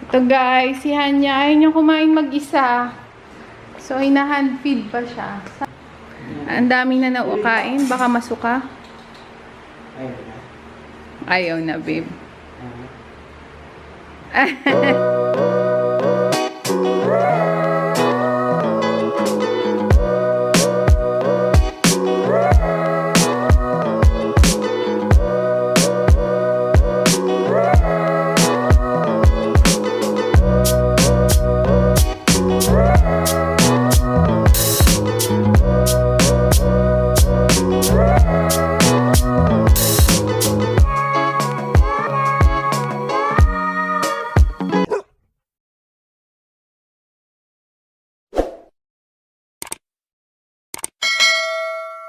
Ito guys, si Hanya, ayaw niya kumain mag-isa. So, hina-hand feed pa siya. Ang dami na naukain, baka masuka. Ayaw na, babe.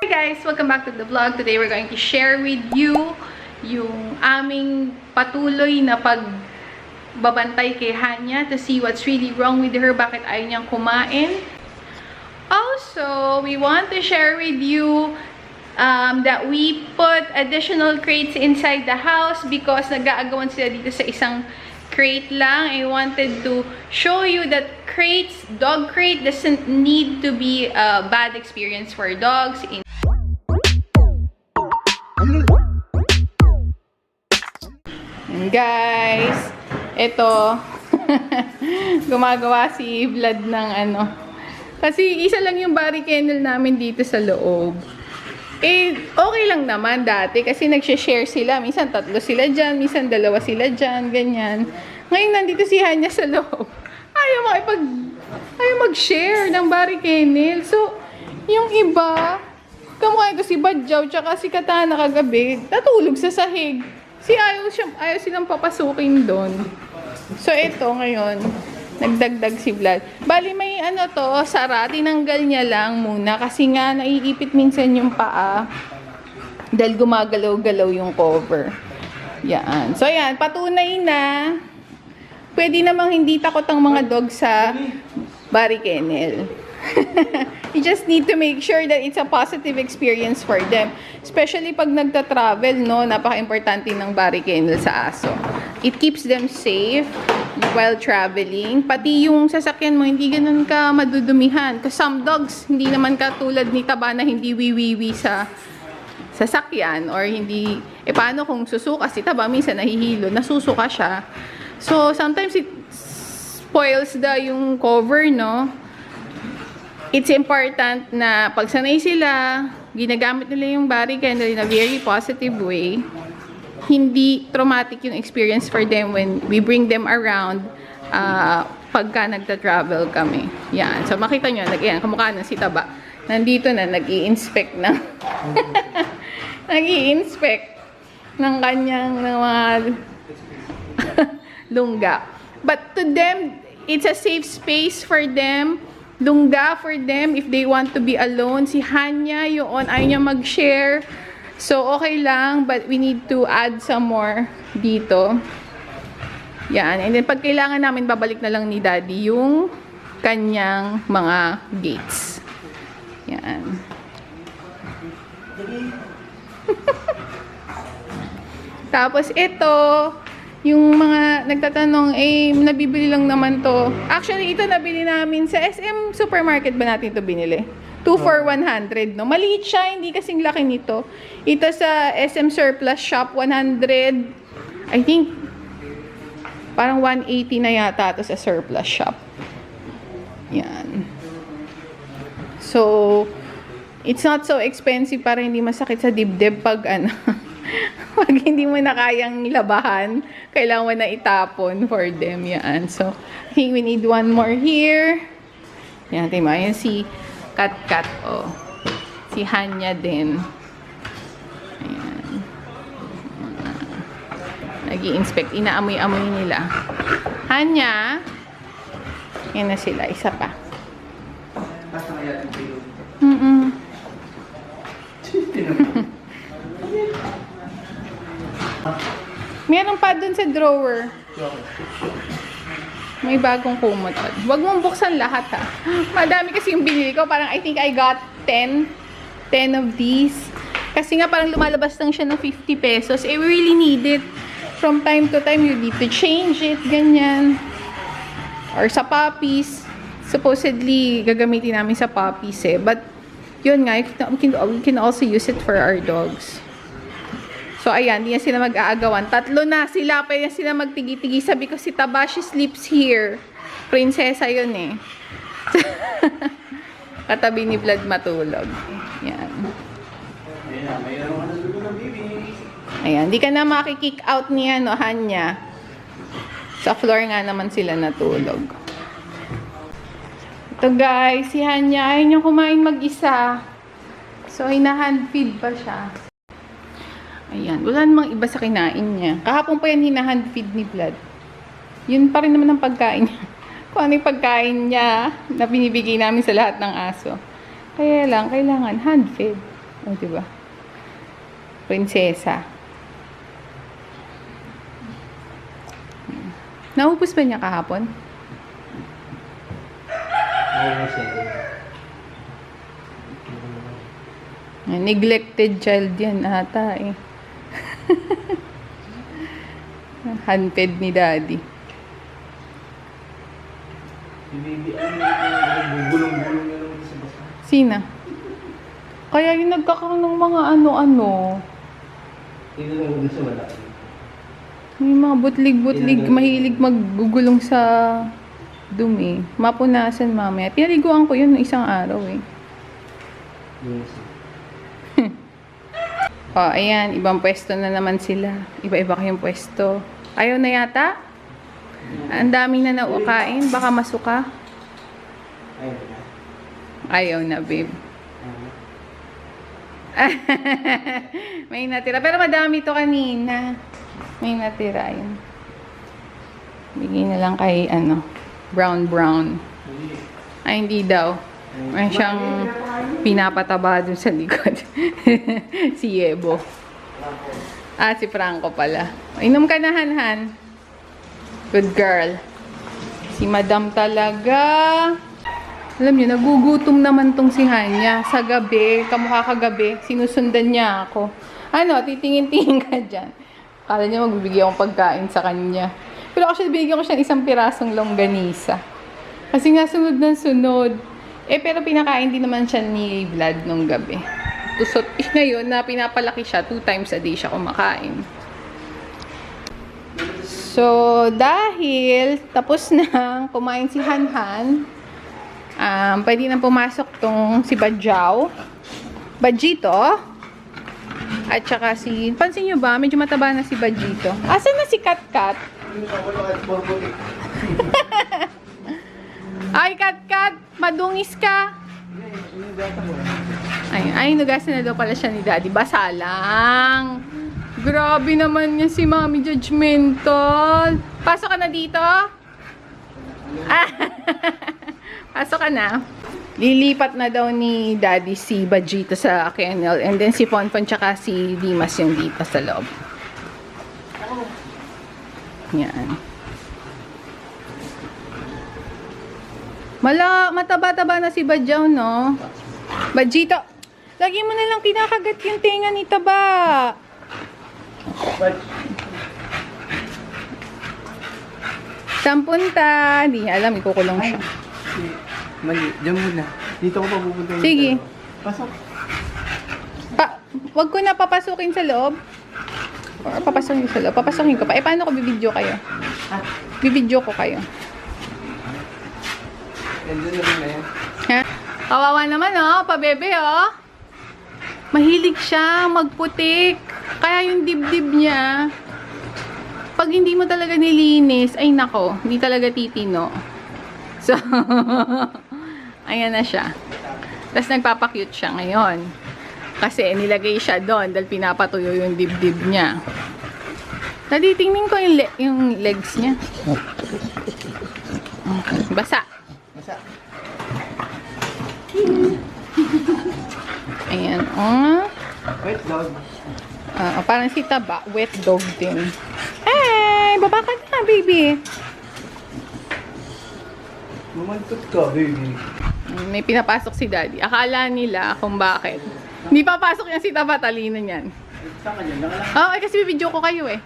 Hey guys! Welcome back to the vlog. Today we're going to share with you yung aming patuloy na pagbabantay kay Hanya to see what's really wrong with her, bakit ayaw niyang kumain. Also, we want to share with you that we put additional crates inside the house because nag-aagawan sila dito sa isang crate lang. I wanted to show you that dog crate doesn't need to be a bad experience for dogs. Guys, ito gumagawa si Vlad ng ano. Kasi isa lang yung Barry Kennel namin dito sa loob. Eh, okay lang naman dati kasi nag-share sila. Minsan tatlo sila dyan, minsan dalawa sila dyan, ganyan. Ngayon nandito si Hanya sa loob. Ayaw mag-share ng Barry Kennel. So, yung iba, kamukha ito si Badjaw, tsaka si Katana kagabi, natulog sa sahig. Ayaw silang papasukin doon. So, ito ngayon, nagdagdag si Vlad. Bali, may ano to, sara, tinanggal niya lang muna kasi nga naiipit minsan yung paa dahil gumagalaw-galaw yung cover. Yan. So, yan, patunay na pwede namang hindi takot ang mga dog sa Barry Kennel. You just need to make sure that it's a positive experience for them. Especially pag nagta-travel, no? Napaka-importante ng Barry Kennel sa aso. It keeps them safe while traveling. Pati yung sasakyan mo, hindi ganun ka madudumihan. Kasi some dogs, hindi naman katulad ni Taba na hindi wiwiwi sa sasakyan. Or hindi, paano kung susuka si Taba, minsan nahihilo, nasusuka siya. So, sometimes it spoils yung cover, no? It's important na pagsanay sila, ginagamit nila yung Barry Kennel in a very positive way. Hindi traumatic yung experience for them when we bring them around pagka nagta-travel kami. Yan. So, makita nyo, kamukha ng si Taba. Nandito na, nag-i-inspect ng nag-i-inspect ng kanyang mga lungga. But to them, it's a safe space for them. Lungga for them if they want to be alone. Si Hanya, yun, ayaw niya mag-share. So, okay lang, but we need to add some more dito. Yan. And then, pag kailangan namin, babalik na lang ni Daddy yung kanyang mga gates. Yan. Tapos, ito, yung mga nagtatanong, nabibili lang naman to. Actually, ito nabili namin sa SM Supermarket ba natin ito binili? 2 for 100, no? Maliit siya, hindi kasing laki nito. Ito sa SM Surplus Shop, 100, I think, parang 180 na yata ito sa Surplus Shop. Yan. So, it's not so expensive para hindi masakit sa dibdib pag pag hindi mo na kayang labahan, kailangan mo na itapon for them. Yan. So, I think we need one more here. Yan, tingnan mo. Yan si Kat. Oh. Si Hanya din. Ayan. Nag-i-inspect. Inaamoy-amoy nila. Hanya. Yan na sila. Isa pa. Meron pa dun sa drawer. May bagong kumot. Huwag mong buksan lahat, ha. Madami kasi yung binili ko. Parang I think I got 10 of these. Kasi nga parang lumalabas lang siya ng 50 pesos. We really need it. From time to time, you need to change it. Ganyan. Or sa puppies. Supposedly, gagamitin namin sa puppies eh. But, yun nga, we can also use it for our dogs. So, ayan, di na sila mag-aagawan. 3 na sila, pwede na sila magtigi-tigi. Sabi ko, si Tabashi sleeps here. Prinsesa yun eh. Katabi ni Vlad matulog. Yan. Ayan, di ka na makikick out niya, no, Hanya. Sa floor nga naman sila natulog. Ito guys, si Hanya, ayaw niya kumain mag-isa. So, hina-hand feed pa siya. Ayan, wala namang iba sa kinain niya. Kahapon pa yan hina-hand feed ni Vlad. Yun pa rin naman ang pagkain niya. Kung ano yung pagkain niya na binibigay namin sa lahat ng aso. Kaya lang, kailangan hand feed. O, diba? Prinsesa. Naubos ba niya kahapon? Neglected child yan ata eh. Handfed ni daddy. Sina? Kaya yung nagkakaroon ng mga ano-ano. Yung mga butlig-butlig, mahilig maggugulong sa dumi. Mapunasan mamaya. Pinaliguan ko yun ng isang araw eh. Oh, ayan, ibang pwesto na naman sila. Iba-iba kayong pwesto. Ayaw na yata? Ang dami na naukain. Baka masuka. Ayaw na, babe. May natira. Pero madami to kanina. May natira yun. Bigay na lang kay, brown. Ay, hindi daw. May siyang pinapataba dun sa likod. Si Yebo. Si Franco pala. Inom ka na, Han. Good girl. Si Madam talaga. Alam niyo, nagugutom naman tong si Hanya. Sa gabi, kamukha kagabi, sinusundan niya ako. Titingin-tingin ka dyan. Kala niya magbibigay akong pagkain sa kanya. Pero actually, binigyan ko siya ng isang pirasong longganisa. Kasi nga, sunod ng sunod. Pero pinakain din naman siya ni Vlad nung gabi. So, ngayon na pinapalaki siya, 2 times a day siya kumakain. So, dahil tapos na kumain si Hanhan, pwede na pumasok tong si Badjao, Badjito, at saka pansin nyo ba, medyo mataba na si Badjito. Asan na si Katkat? Ay, Katkat, madungis ka. Ay, nugasan na daw pala siya ni Daddy. Basa lang. Grabe naman niya si Mami judgmental. Pasok ka na dito? Pasok ka na. Lilipat na daw ni Daddy si Badjito sa kennel. And then si Ponpon tsaka si Dimas yung dito sa loob. Yan. Mataba-taba na si Badjaw, no? Badjito, lagi mo na lang kinakagat yung tenga ni Taba. Saan punta? Hindi niya alam, ikukulong siya. Mali, diyan muna. Dito ko pa pupunta. Sige. Pasok. Wag ko na papasukin sa loob. Or papasukin sa loob. Papasukin ko pa. Paano ko bibidyo kayo? Bibidyo ko kayo. Nandiyan naman na yan. Ha? Kawawa naman, pabebe, Mahilig siya magputik. Kaya yung dibdib niya, pag hindi mo talaga nilinis, ay nako, hindi talaga titino. So, ayan na siya. Tapos nagpapakyut siya ngayon. Kasi nilagay siya doon dahil pinapatuyo yung dibdib niya. Natitingnin ko yung legs niya. Basa. Ayan, Wait, dog. parang si Taba, wet dog din. Hey, baba ka na, baby. Lumaltot ka, baby. May pinapasok si Daddy. Akala nila kung bakit. Hindi papasok yan si Taba, talino niyan. Saan ka dyan? Nakalang. Kasi bibidyo ko kayo eh.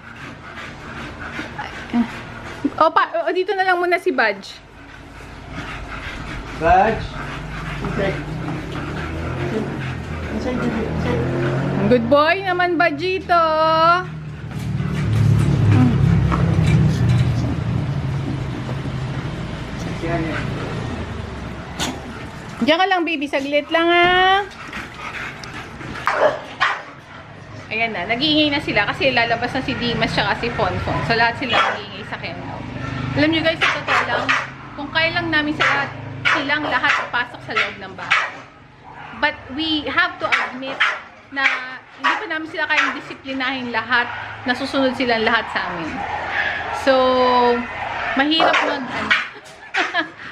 Dito na lang muna si Badge. Badge. Inside. Inside. Good boy naman, Bajito. Yan yan. Diyan ka lang, baby. Saglit lang, ha. Ayan na. Nag-iingay na sila kasi lalabas na si Dimas tsaka si Fonfon. So, lahat sila nag-iingay sa kennel. Alam nyo guys, sa totoo lang, kung kaya lang namin silang lahat pasok sa loob ng bahay. But we have to admit na hindi pa namin sila kayang disiplinahin lahat, nasusunod silang lahat sa amin. So, mahirap nun,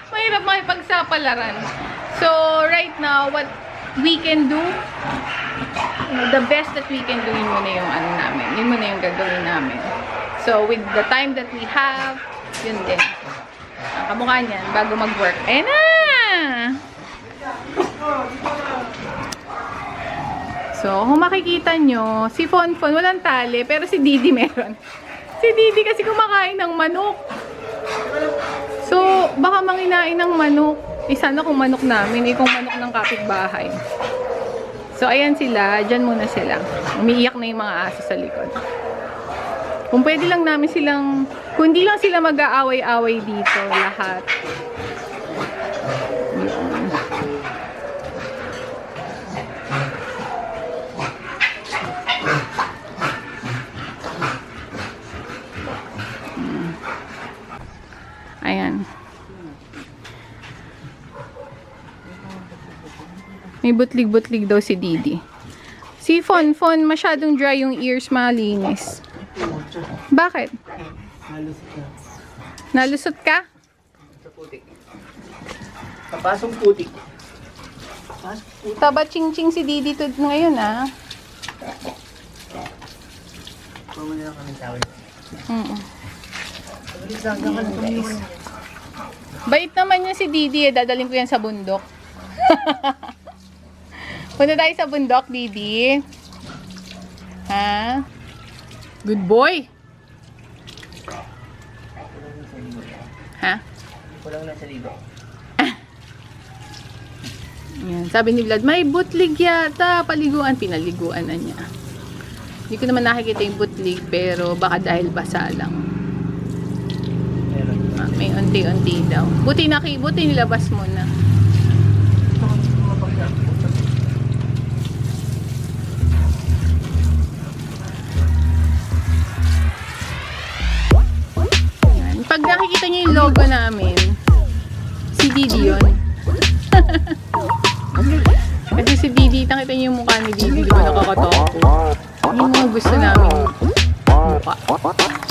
mahirap makipagsapalaran. So, right now, what we can do, the best that we can do, yun muna yung ano namin. Yun muna yung gagawin namin. So, with the time that we have, yun din. Ang kamukha niyan, bago mag-work. Ayan na! So, kung makikita nyo, si Fonfon walang tali, pero si Didi meron. Si Didi kasi kumakain ng manok. So, baka manginain ng manok. Sana kung manok namin, kung manok ng kapitbahay. So, ayan sila. Diyan muna sila. Umiiyak na yung mga aso sa likod. Kung pwede lang namin silang, kung hindi lang sila mag-aaway-aaway dito, lahat. Ayan. May butlig-butlig daw si Didi. Si Fonfon, masyadong dry yung ears, malinis. Bakit? Nalusot na. Nalusot ka? Sa putik. Kapasong putik. Pasok putik. Taba ching-ching si Didi to ngayon, ah. Pumuli lang kami tawid. Bait naman niya si Didi, eh. Dadalhin ko yan sa bundok. Punta tayo sa bundok, Didi. Ha? Good boy. Ha? Kulang na sa libo. Yan. Sabi ni Vlad, may butlig yata. Paliguan. Pinaliguan na niya. Hindi ko naman nakikita yung butlig, pero baka dahil basa lang. May unti-unti daw. Buti nilabas mo na. Yan. Pag nakikita niyo yung logo namin, si Didi yun. Kasi si Didi, nakita niyo yung mukha ni Didi, di ba nakakatakot? Yung mga gusto namin mukha.